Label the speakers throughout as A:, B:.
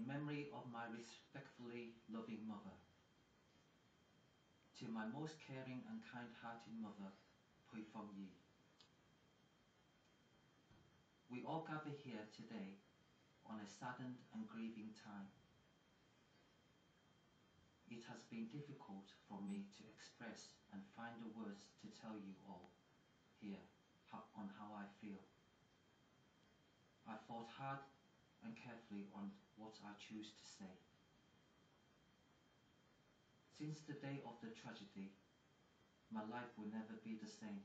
A: In memory of my respectfully loving mother. To my most caring and kind-hearted mother, Pui Fong Yee. We all gather here today on a saddened and grieving time. It has been difficult for me to express and find the words to tell you all here on how I feel. I thought hard and carefully on what I choose to say. Since the day of the tragedy, my life will never be the same.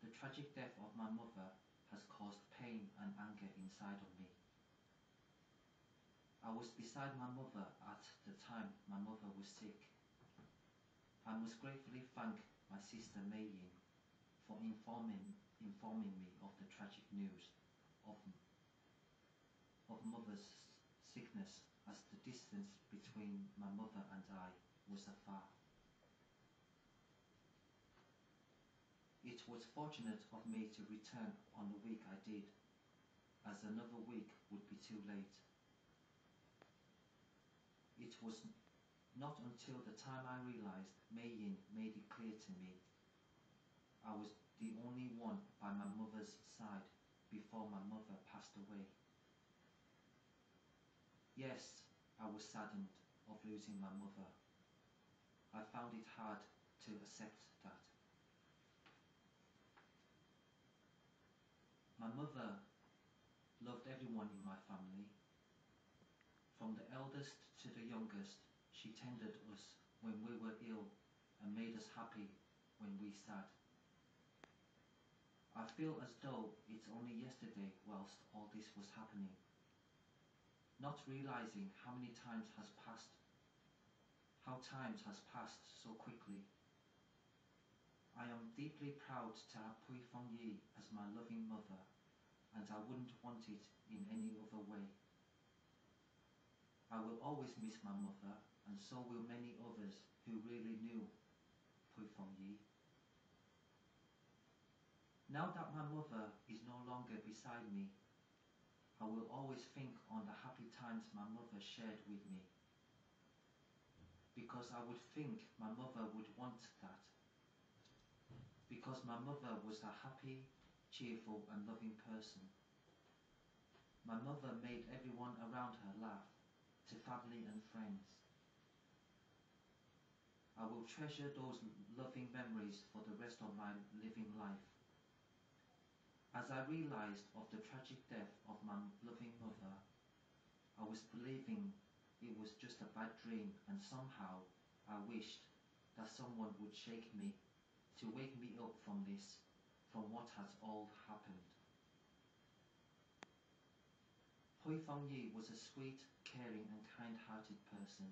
A: The tragic death of my mother has caused pain and anger inside of me. I was beside my mother at the time my mother was sick. I must gratefully thank my sister Mei Yin for informing me of the tragic news of mother's sickness, as the distance between my mother and I was afar. It was fortunate of me to return on the week I did, as another week would be too late. It was not until the time I realized Mei Yin made it clear to me I was the only one by my mother's side before my mother passed away. Yes, I was saddened of losing my mother. I found it hard to accept that. My mother loved everyone in my family. From the eldest to the youngest, she tended us when we were ill and made us happy when we sad. I feel as though it's only yesterday whilst all this was happening, not realizing how many times has passed, how times has passed so quickly. I am deeply proud to have Pui Fong Yee as my loving mother, and I wouldn't want it in any other way. I will always miss my mother, and so will many others who really knew Pui Fong Yee. Now that my mother is no longer beside me, I will always think on the happy times my mother shared with me, because I would think my mother would want that, because my mother was a happy, cheerful and loving person. My mother made everyone around her laugh, to family and friends. I will treasure those loving memories for the rest of my living life. As I realized of the tragic death of my loving mother, I was believing it was just a bad dream, and somehow I wished that someone would shake me to wake me up from this, from what has all happened. Pui Fong Yee was a sweet, caring and kind-hearted person,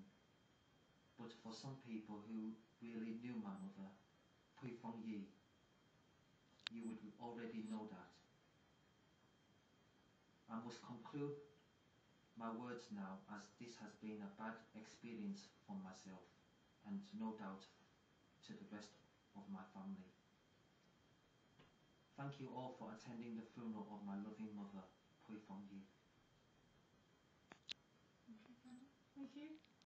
A: but for some people who really knew my mother, Pui Fong Yee, you would already know that. I must conclude my words now, as this has been a bad experience for myself and no doubt to the rest of my family. Thank you all for attending the funeral of my loving mother, Pui Fong Yee.
B: Thank you.